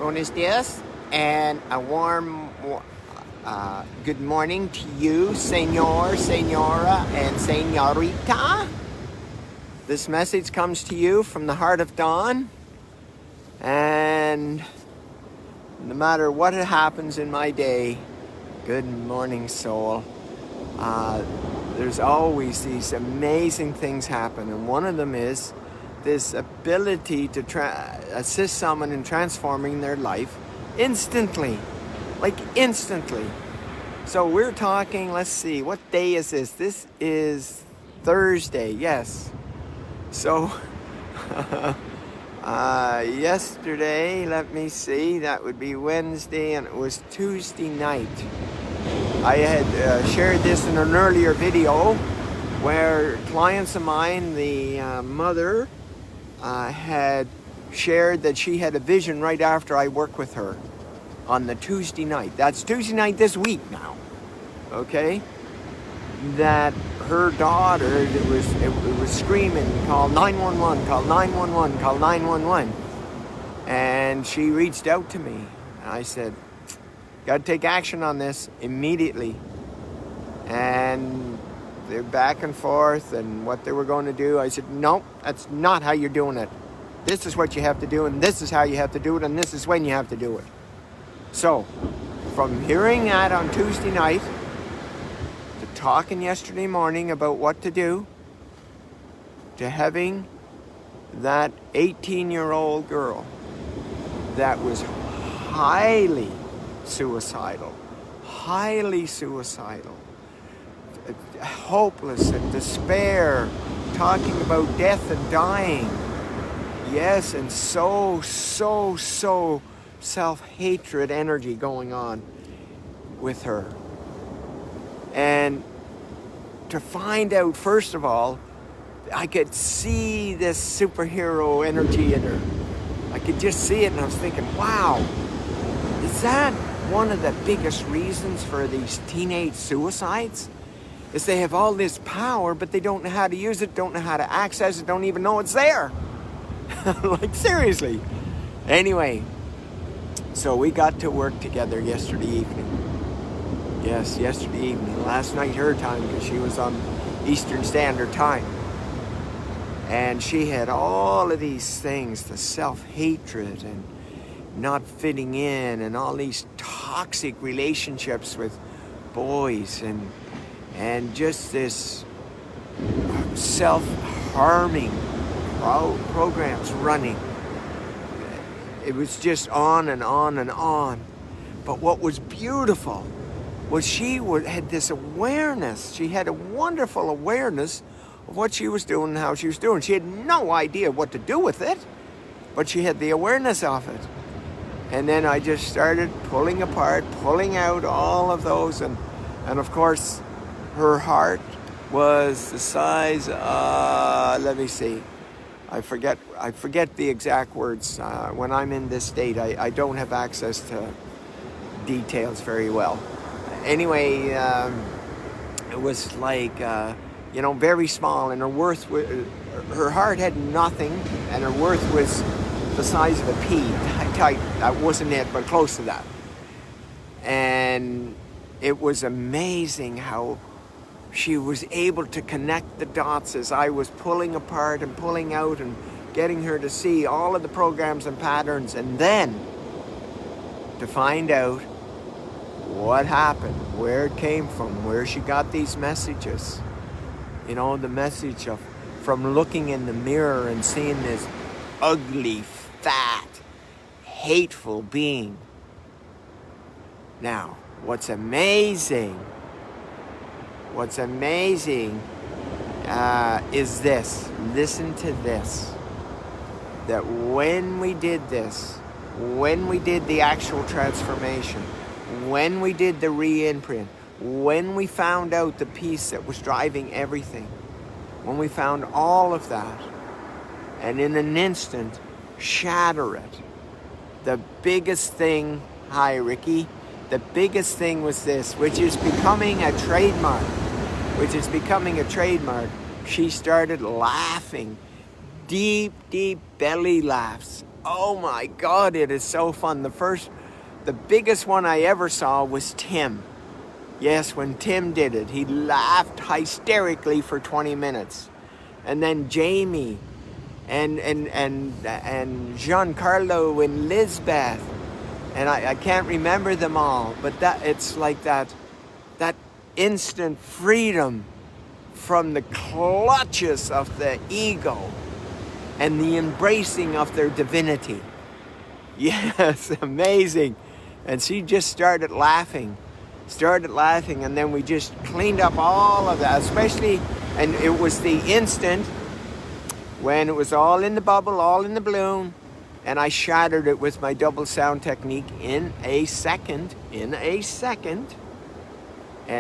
Buenos dias, and a warm good morning to you, senor, senora, and senorita. This message comes to you from the heart of dawn, and no matter what happens in my day, good morning, soul. There's always these amazing things happen, and one of them is this ability to assist someone in transforming their life instantly, like instantly. So we're talking, let's see, what day is this? This is Thursday, yes. So yesterday, let me see, that would be Wednesday, and it was Tuesday night. I had shared this in an earlier video where clients of mine, the mother, had shared that she had a vision right after I worked with her on the Tuesday night. That's Tuesday night this week now, okay? That her daughter, it was screaming, call 911, call 911, call 911. And she reached out to me. And I said, got to take action on this immediately. And they're back and forth and what they were going to do. I said, no, that's not how you're doing it. This is what you have to do, and this is how you have to do it, and this is when you have to do it. So, from hearing that on Tuesday night to talking yesterday morning about what to do, to having that 18-year-old girl that was highly suicidal, hopeless and despair, talking about death and dying. Yes, and so self-hatred energy going on with her. And to find out, first of all, I could see this superhero energy in her. I could just see it, and I was thinking, wow, is that one of the biggest reasons for these teenage suicides? Is they have all this power, but they don't know how to use it, don't know how to access it, don't even know it's there. Like, seriously. Anyway, so we got to work together yesterday evening. Yes, yesterday evening. Last night her time, because she was on Eastern Standard Time. And she had all of these things, the self-hatred and not fitting in and all these toxic relationships with boys and just this self-harming programs running. It was just on and on and on. But what was beautiful was she had this awareness. She had a wonderful awareness of what she was doing and how she was doing. She had no idea what to do with it, but she had the awareness of it. And then I just started pulling apart, pulling out all of those, and of course, her heart was the size of, let me see, I forget the exact words. When I'm in this state, I don't have access to details very well. Anyway, it was like, very small, and her heart had nothing, and her worth was the size of a pea. That wasn't it, but close to that. And it was amazing how she was able to connect the dots as I was pulling apart and pulling out and getting her to see all of the programs and patterns, and then to find out what happened, where it came from, where she got these messages. The message of from looking in the mirror and seeing this ugly, fat, hateful being. Now, what's amazing is this. Listen to this. That when we did this, when we did the actual transformation, when we did the re-imprint, when we found out the piece that was driving everything, when we found all of that, and in an instant, shatter it. The biggest thing, hi Ricky, the biggest thing was this, which is becoming a trademark. She started laughing, deep belly laughs, oh my God, it is so fun. The biggest one I ever saw was Tim. Yes, when Tim did it, he laughed hysterically for 20 minutes. And then Jamie and Giancarlo and Lisbeth. And I can't remember them all, but it's like that instant freedom from the clutches of the ego and the embracing of their divinity. Yes, amazing. And she just started laughing, and then we just cleaned up all of that, especially, and it was the instant when it was all in the bubble, all in the balloon, and I shattered it with my double sound technique in a second, and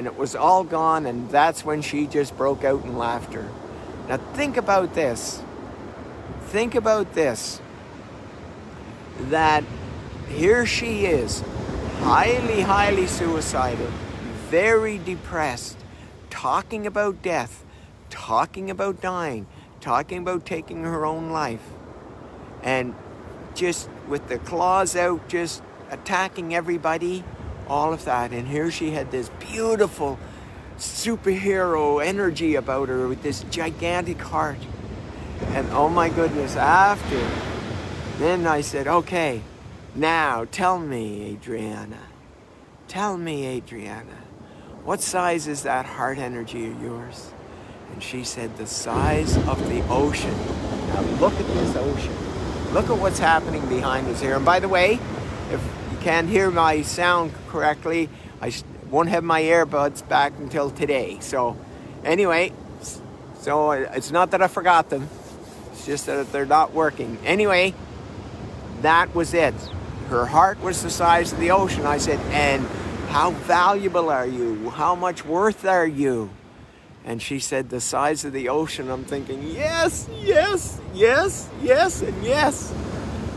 it was all gone, and that's when she just broke out in laughter. Now think about this, that here she is, highly suicidal, very depressed, talking about death, talking about dying, talking about taking her own life, and just with the claws out, just attacking everybody, all of that. And here she had this beautiful superhero energy about her with this gigantic heart. And oh my goodness, after, then I said, okay, now tell me, Adriana, what size is that heart energy of yours? And she said, the size of the ocean. Now look at this ocean. Look at what's happening behind us here. And by the way, if you can't hear my sound correctly, I won't have my earbuds back until today. So anyway, so it's not that I forgot them. It's just that they're not working. Anyway, that was it. Her heart was the size of the ocean. I said, and how valuable are you? How much worth are you? And she said, the size of the ocean. I'm thinking, yes, and yes.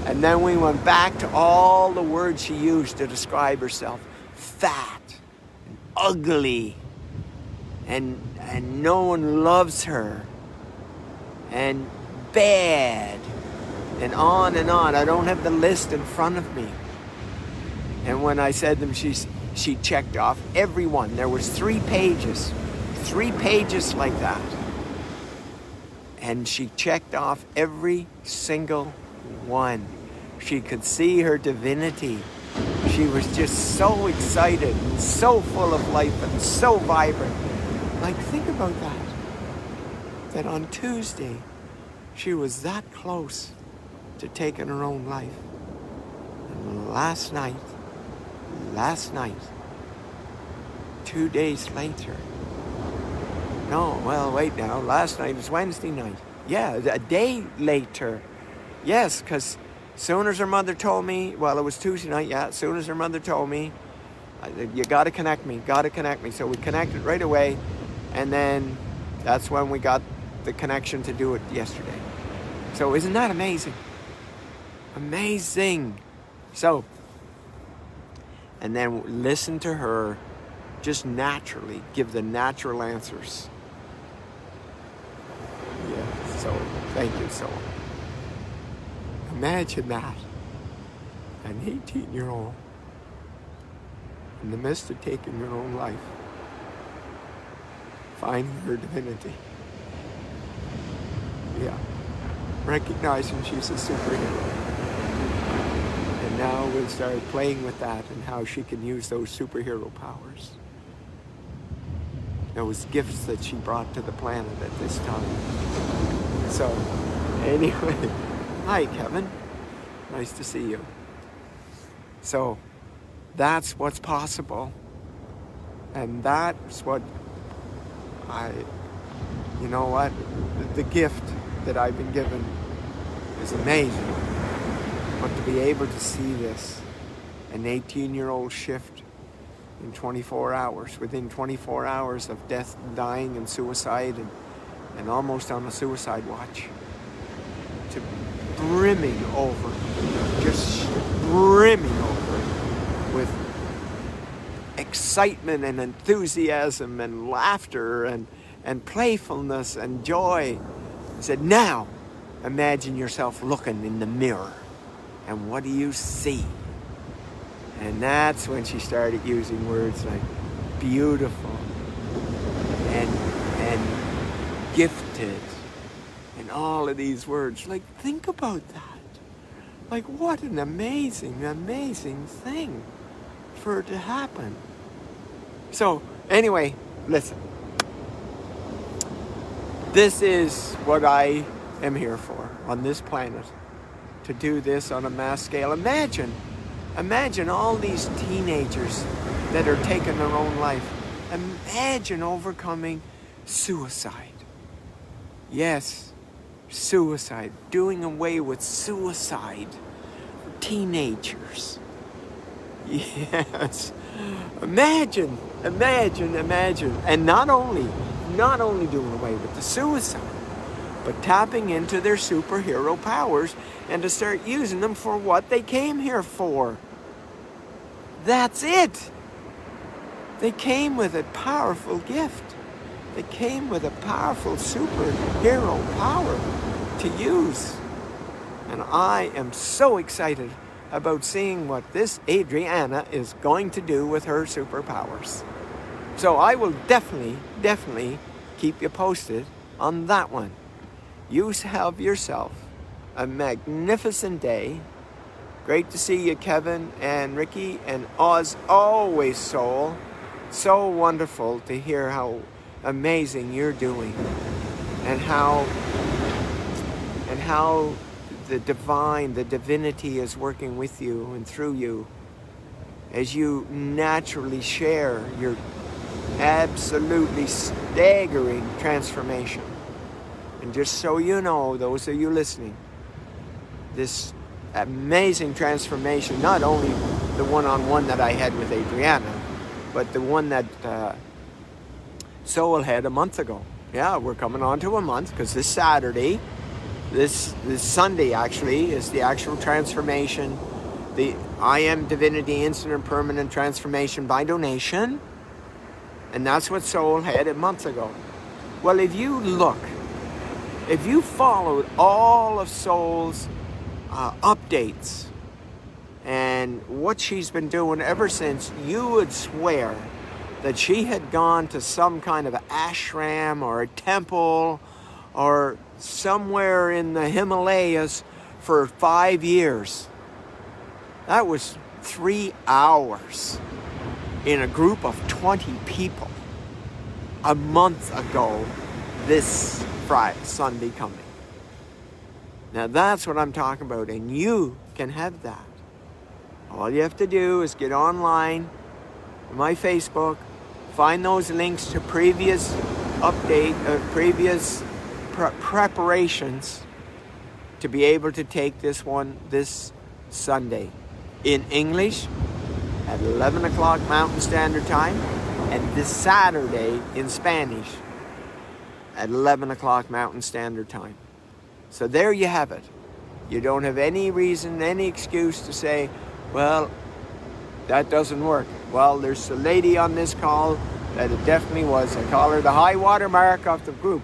And then we went back to all the words she used to describe herself. Fat, and ugly, and no one loves her, and bad, and on and on. I don't have the list in front of me. And when I said them, she checked off every one. There was 3 pages like that. And she checked off every single one. She could see her divinity. She was just so excited, and so full of life, and so vibrant. Like, think about that. That on Tuesday, she was that close to taking her own life. And last night, 2 days later, no, well, wait now. Last night was Wednesday night. Yeah, a day later. Yes, because soon as her mother told me, well, it was Tuesday night, yeah, as soon as her mother told me, you got to connect me. So we connected right away, and then that's when we got the connection to do it yesterday. So isn't that amazing? Amazing. So, and then listen to her just naturally give the natural answers. Yeah, so thank you. So imagine that, an 18-year-old in the midst of taking her own life, finding her divinity. Yeah, recognizing she's a superhero. And now we'll start playing with that and how she can use those superhero powers. Those gifts that she brought to the planet at this time. So, anyway, hi Kevin, nice to see you. So, that's what's possible. And that's what you know what, the gift that I've been given is amazing. But to be able to see this, an 18-year-old shift in 24 hours, within 24 hours of death, dying, and suicide, and almost on a suicide watch, to brimming over, just brimming over with excitement and enthusiasm and laughter and playfulness and joy. I said, now imagine yourself looking in the mirror. And what do you see? And that's when she started using words like beautiful and gifted and all of these words. Like, think about that. Like, what an amazing, amazing thing for it to happen. So, anyway, listen. This is what I am here for on this planet. To do this on a mass scale. Imagine all these teenagers that are taking their own life. Imagine overcoming suicide. Yes, suicide. Doing away with suicide for teenagers. Yes. Imagine. And not only doing away with the suicide, but tapping into their superhero powers and to start using them for what they came here for. That's it. They came with a powerful gift. They came with a powerful superhero power to use. And I am so excited about seeing what this Adriana is going to do with her superpowers. So I will definitely keep you posted on that one. You have yourself a magnificent day. Great to see you, Kevin and Ricky and Oz. Always, Soul. So wonderful to hear how amazing you're doing, and how the divinity is working with you and through you as you naturally share your absolutely staggering transformation. And just so you know, those of you listening, this amazing transformation, not only the one-on-one that I had with Adriana, but the one that Soul had a month ago. Yeah, we're coming on to a month, because this Saturday, this Sunday actually, is the actual transformation, the Iamdivinity Instant and Permanent Transformation by Donation. And that's what Soul had a month ago. Well, if you followed all of Soul's updates and what she's been doing ever since, you would swear that she had gone to some kind of ashram or a temple or somewhere in the Himalayas for 5 years. That was 3 hours in a group of 20 people a month ago this Sunday coming. Now that's what I'm talking about, and you can have that. All you have to do is get online, my Facebook, find those links to previous preparations to be able to take this one this Sunday in English at 11 o'clock Mountain Standard Time, and this Saturday in Spanish at 11 o'clock Mountain Standard Time. So there you have it. You don't have any reason, any excuse to say, well, that doesn't work. Well, there's a lady on this call that it definitely was. I call her the high water mark of the group.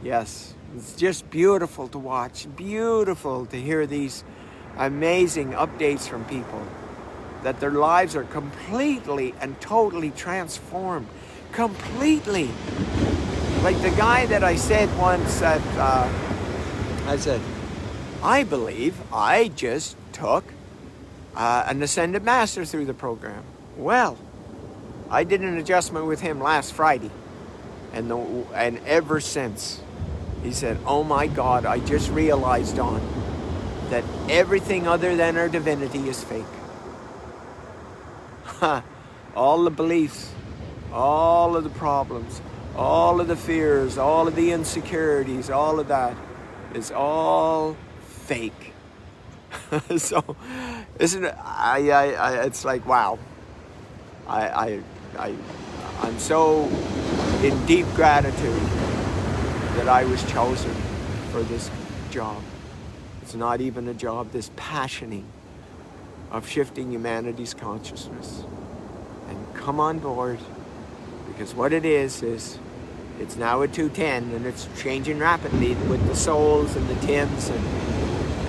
Yes, it's just beautiful to watch, beautiful to hear these amazing updates from people, that their lives are completely and totally transformed. Completely. Like the guy that I said once that, I said, I believe I just took an Ascended Master through the program. Well, I did an adjustment with him last Friday, and ever since, he said, oh my God, I just realized, Don, that everything other than our divinity is fake. All the beliefs, all of the problems, all of the fears, all of the insecurities, all of that is all fake. So, isn't it? It's like, wow. I'm so in deep gratitude that I was chosen for this job. It's not even a job, this passioning of shifting humanity's consciousness. And come on board, because what it is it's now at 2:10, and it's changing rapidly with the Souls and the Tims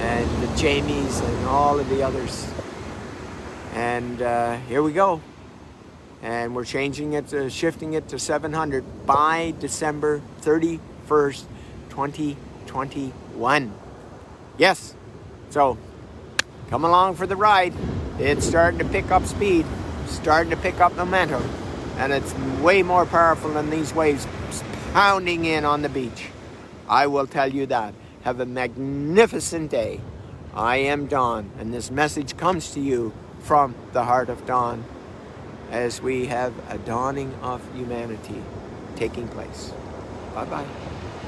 and the Jamies and all of the others. And here we go. And we're changing it to, shifting it to 700 by December 31st, 2021. Yes. So come along for the ride. It's starting to pick up speed, starting to pick up momentum, and it's way more powerful than these waves pounding in on the beach. I will tell you that. Have a magnificent day. I am Don, and this message comes to you from the heart of Don as we have a dawning of humanity taking place. Bye-bye.